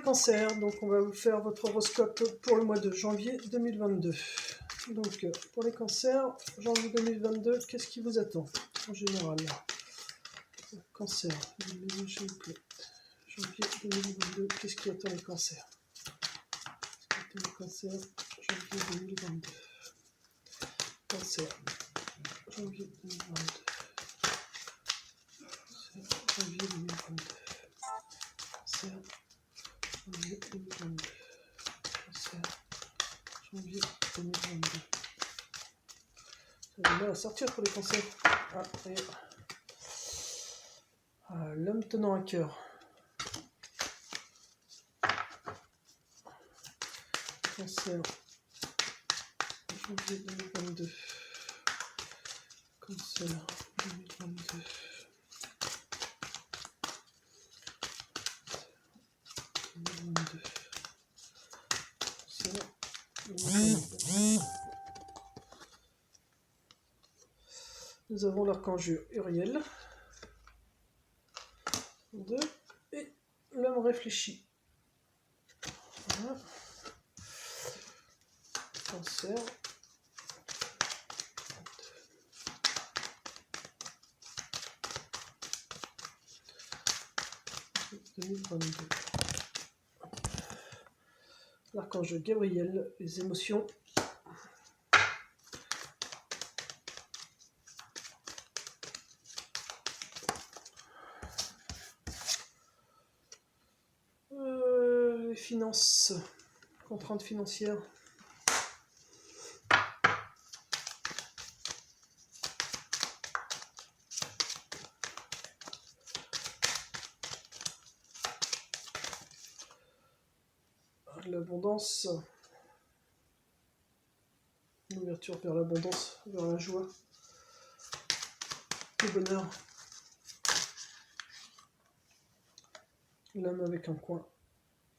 cancers, donc on va vous faire votre horoscope pour le mois de janvier 2022. Donc pour les cancers, janvier 2022, qu'est-ce qui vous attend en général? Cancer, s'il vous plaît. Janvier 2022, qu'est-ce qui attend les cancers? Les cancers, janvier 2022. Cancer, janvier 2022. Janvier 2022. Cancer, janvier 2022. Cancer, janvier 2022. Ça va bien à sortir pour les cancers. Ah, ça y est. Ah, l'homme tenant à cœur. Cancer, janvier 2022. Cancer, 2022. Cancer, 2022. Nous avons l'archange Uriel. 2. Et l'homme réfléchi. Voilà. Cancer. 2022. L'archange Gabriel, les émotions. Les finances, contraintes financières. L'abondance, l'ouverture vers l'abondance, vers la joie, le bonheur. L'homme avec un coin.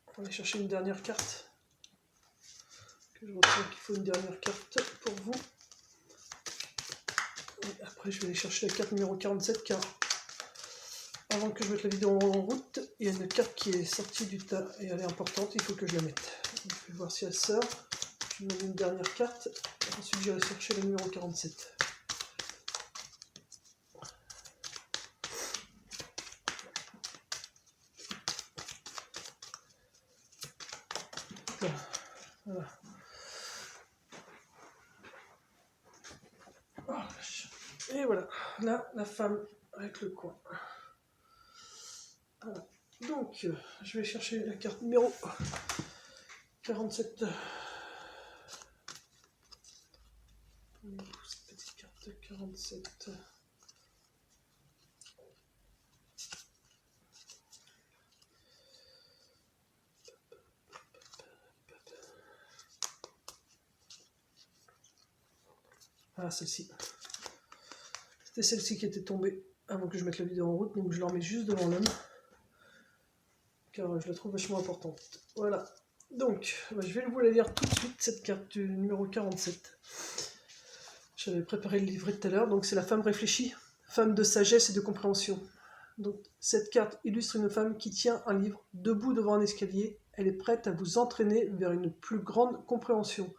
On va aller chercher une dernière carte. Que je retiens qu'il faut une dernière carte pour vous. Et après, je vais aller chercher la carte numéro 47 car avant que je mette la vidéo en route, il y a une carte qui est sortie du tas et elle est importante, il faut que je la mette. Donc, je vais voir si elle sort. Je vais mettre une dernière carte. Ensuite, j'irai chercher le numéro 47. Voilà. Et voilà, là, la femme avec le coin. Voilà. Donc, je vais chercher la carte numéro 47. Cette petite carte 47. Ah, celle-ci. C'était celle-ci qui était tombée avant que je mette la vidéo en route, donc je la remets juste devant l'homme. Car je la trouve vachement importante. Voilà. Donc, je vais vous la lire tout de suite, cette carte du numéro 47. J'avais préparé le livret tout à l'heure. Donc, c'est la femme réfléchie, femme de sagesse et de compréhension. Donc, cette carte illustre une femme qui tient un livre debout devant un escalier. Elle est prête à vous entraîner vers une plus grande compréhension.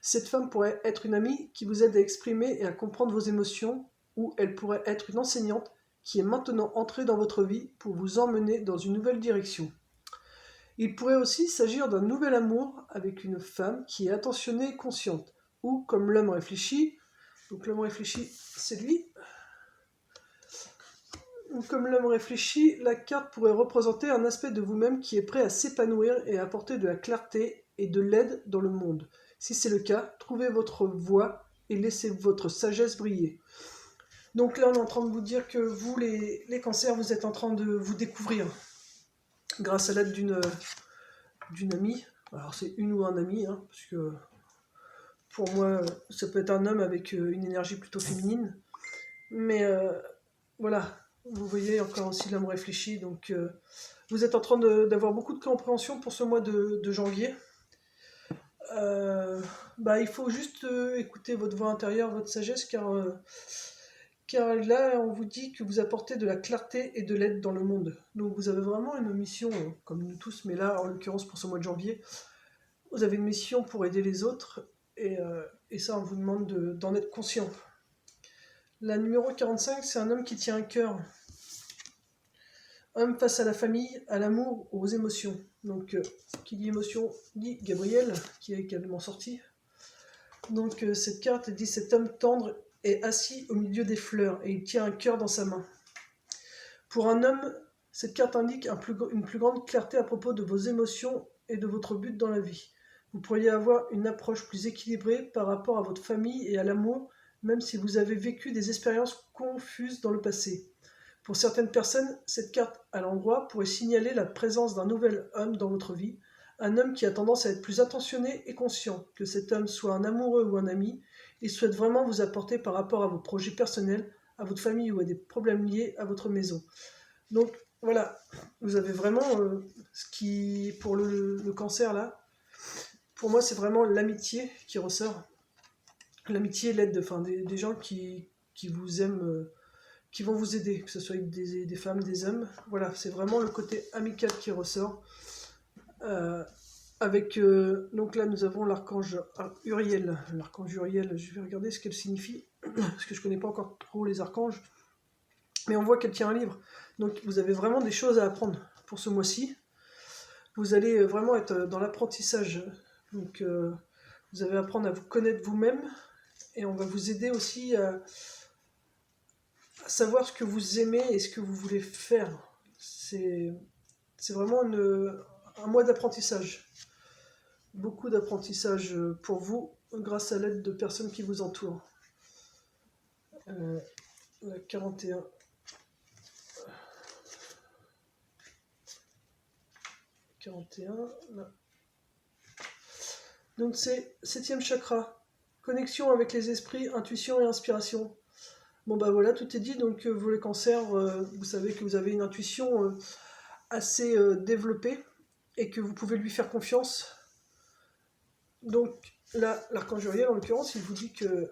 Cette femme pourrait être une amie qui vous aide à exprimer et à comprendre vos émotions, ou elle pourrait être une enseignante qui est maintenant entrée dans votre vie pour vous emmener dans une nouvelle direction. Il pourrait aussi s'agir d'un nouvel amour avec une femme qui est attentionnée et consciente, ou comme l'homme réfléchi, donc l'homme réfléchi, c'est lui, ou comme l'homme réfléchi, la carte pourrait représenter un aspect de vous-même qui est prêt à s'épanouir et à apporter de la clarté et de l'aide dans le monde. Si c'est le cas, trouvez votre voie et laissez votre sagesse briller. Donc là, on est en train de vous dire que vous, les cancers, vous êtes en train de vous découvrir grâce à l'aide d'une amie. Alors c'est une ou un ami, hein, parce que pour moi, ça peut être un homme avec une énergie plutôt féminine. Mais voilà, vous voyez encore aussi l'homme réfléchi. Donc vous êtes en train d'avoir beaucoup de compréhension pour ce mois de janvier. Il faut juste écouter votre voix intérieure, votre sagesse, car car là, on vous dit que vous apportez de la clarté et de l'aide dans le monde. Donc vous avez vraiment une mission, comme nous tous, mais là, en l'occurrence pour ce mois de janvier, vous avez une mission pour aider les autres, et ça, on vous demande d'en être conscient. La numéro 45, c'est un homme qui tient un cœur. Homme face à la famille, à l'amour, aux émotions. Donc, qui dit émotion, dit Gabriel, qui est également sorti. Donc, cette carte dit cet homme tendre est assis au milieu des fleurs et il tient un cœur dans sa main. Pour un homme, cette carte indique une plus grande clarté à propos de vos émotions et de votre but dans la vie. Vous pourriez avoir une approche plus équilibrée par rapport à votre famille et à l'amour, même si vous avez vécu des expériences confuses dans le passé. Pour certaines personnes, cette carte à l'endroit pourrait signaler la présence d'un nouvel homme dans votre vie, un homme qui a tendance à être plus attentionné et conscient, que cet homme soit un amoureux ou un ami, il souhaite vraiment vous apporter par rapport à vos projets personnels, à votre famille ou à des problèmes liés à votre maison. Donc voilà, vous avez vraiment ce qui, pour le cancer là, pour moi c'est vraiment l'amitié qui ressort. L'amitié, l'aide, enfin des gens qui vous aiment, qui vont vous aider, que ce soit des femmes, des hommes. Voilà, c'est vraiment le côté amical qui ressort. Donc là, nous avons l'archange Uriel. L'archange Uriel, je vais regarder ce qu'elle signifie, parce que je ne connais pas encore trop les archanges. Mais on voit qu'elle tient un livre. Donc vous avez vraiment des choses à apprendre pour ce mois-ci. Vous allez vraiment être dans l'apprentissage. Donc vous allez apprendre à vous connaître vous-même. Et on va vous aider aussi à savoir ce que vous aimez et ce que vous voulez faire. C'est vraiment un mois d'apprentissage. Beaucoup d'apprentissage pour vous grâce à l'aide de personnes qui vous entourent. La 41. 41, là. Donc c'est 7e chakra. Connexion avec les esprits, intuition et inspiration. Bon bah voilà, tout est dit. Donc vous les cancers, vous savez que vous avez une intuition assez développée et que vous pouvez lui faire confiance. Donc là, l'archange Uriel, en l'occurrence, il vous dit que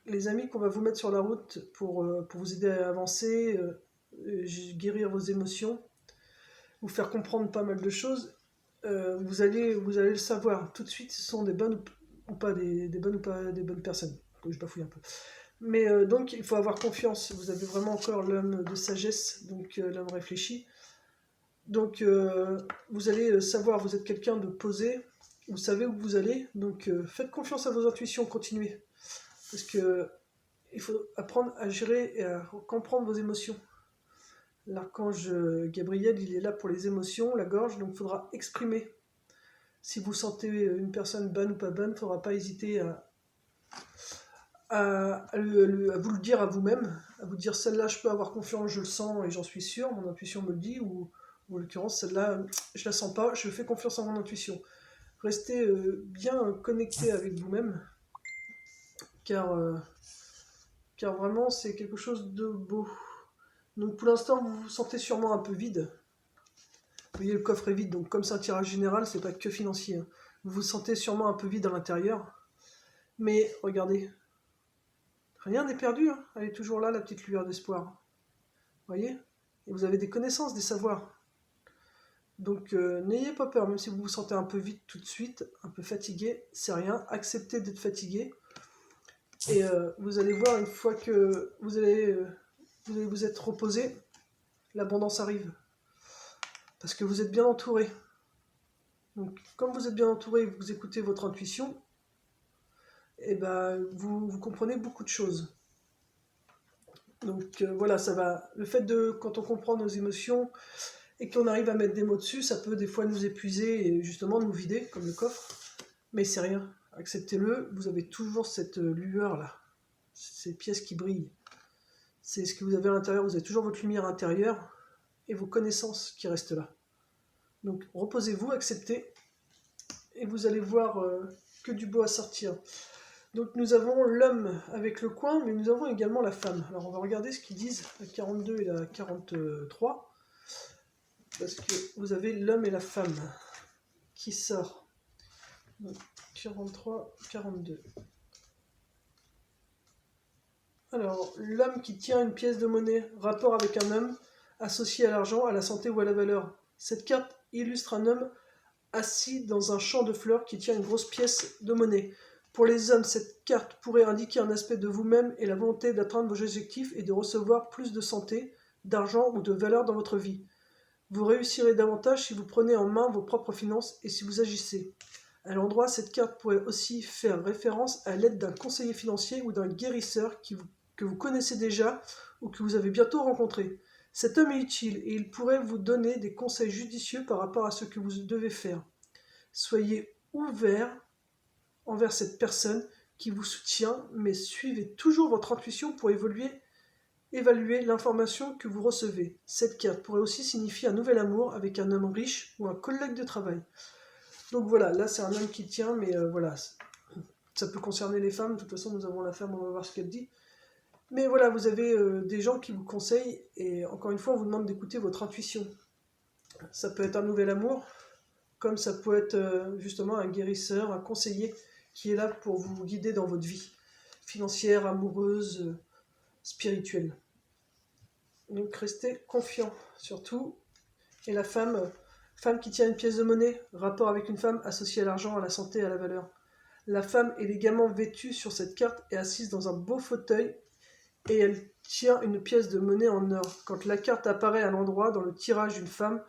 les amis qu'on va vous mettre sur la route pour vous aider à avancer, guérir vos émotions, vous faire comprendre pas mal de choses, vous allez le savoir tout de suite, ce sont des bonnes ou pas des bonnes ou pas des bonnes personnes. Je bafouille un peu. Mais donc il faut avoir confiance, vous avez vraiment encore l'homme de sagesse, donc l'homme réfléchi. Donc vous allez savoir, vous êtes quelqu'un de posé, vous savez où vous allez, donc faites confiance à vos intuitions, continuez. Parce que il faut apprendre à gérer et à comprendre vos émotions. L'archange Gabriel, il est là pour les émotions, la gorge, donc il faudra exprimer. Si vous sentez une personne bonne ou pas bonne, il ne faudra pas hésiter à vous le dire à vous-même, à vous dire celle-là je peux avoir confiance, je le sens et j'en suis sûr, mon intuition me le dit, ou en l'occurrence celle-là je la sens pas, je fais confiance en mon intuition. Restez bien connecté avec vous-même, car vraiment c'est quelque chose de beau. Donc pour l'instant vous vous sentez sûrement un peu vide. Vous voyez, le coffre est vide, donc comme c'est un tirage général, c'est pas que financier. Hein. Vous vous sentez sûrement un peu vide à l'intérieur. Mais regardez, rien n'est perdu, hein. Elle est toujours là, la petite lueur d'espoir. Vous voyez? Et vous avez des connaissances, des savoirs. Donc n'ayez pas peur, même si vous vous sentez un peu vide tout de suite, un peu fatigué, c'est rien. Acceptez d'être fatigué. Et vous allez voir, une fois que vous allez vous être reposé, l'abondance arrive. Parce que vous êtes bien entouré. Donc, comme vous êtes bien entouré, vous écoutez votre intuition, et ben, vous comprenez beaucoup de choses. Donc voilà, ça va. Le fait de, quand on comprend nos émotions et qu'on arrive à mettre des mots dessus, ça peut des fois nous épuiser et justement nous vider, comme le coffre. Mais c'est rien. Acceptez-le, vous avez toujours cette lueur là, ces pièces qui brillent. C'est ce que vous avez à l'intérieur, vous avez toujours votre lumière intérieure et vos connaissances qui restent là. Donc reposez-vous, acceptez, et vous allez voir que du beau à sortir. Donc nous avons l'homme avec le coin, mais nous avons également la femme. Alors on va regarder ce qu'ils disent, la 42 et la 43, parce que vous avez l'homme et la femme qui sort. Donc 43, 42. Alors, l'homme qui tient une pièce de monnaie, rapport avec un homme associé à l'argent, à la santé ou à la valeur. Cette carte illustre un homme assis dans un champ de fleurs qui tient une grosse pièce de monnaie. Pour les hommes, cette carte pourrait indiquer un aspect de vous-même et la volonté d'atteindre vos objectifs et de recevoir plus de santé, d'argent ou de valeur dans votre vie. Vous réussirez davantage si vous prenez en main vos propres finances et si vous agissez. À l'endroit, cette carte pourrait aussi faire référence à l'aide d'un conseiller financier ou d'un guérisseur que vous connaissez déjà ou que vous avez bientôt rencontré. Cet homme est utile et il pourrait vous donner des conseils judicieux par rapport à ce que vous devez faire. Soyez ouvert envers cette personne qui vous soutient, mais suivez toujours votre intuition pour évaluer l'information que vous recevez. Cette carte pourrait aussi signifier un nouvel amour avec un homme riche ou un collègue de travail. Donc voilà, là c'est un homme qui tient, mais voilà, ça peut concerner les femmes. De toute façon, nous avons la femme, on va voir ce qu'elle dit. Mais voilà, vous avez des gens qui vous conseillent, et encore une fois, on vous demande d'écouter votre intuition. Ça peut être un nouvel amour, comme ça peut être justement un guérisseur, un conseiller qui est là pour vous guider dans votre vie financière, amoureuse, spirituelle. Donc restez confiant, surtout. Et la femme, femme qui tient une pièce de monnaie, rapport avec une femme associée à l'argent, à la santé et à la valeur. La femme élégamment vêtue sur cette carte est assise dans un beau fauteuil et elle tient une pièce de monnaie en or. Quand la carte apparaît à l'endroit dans le tirage d'une femme,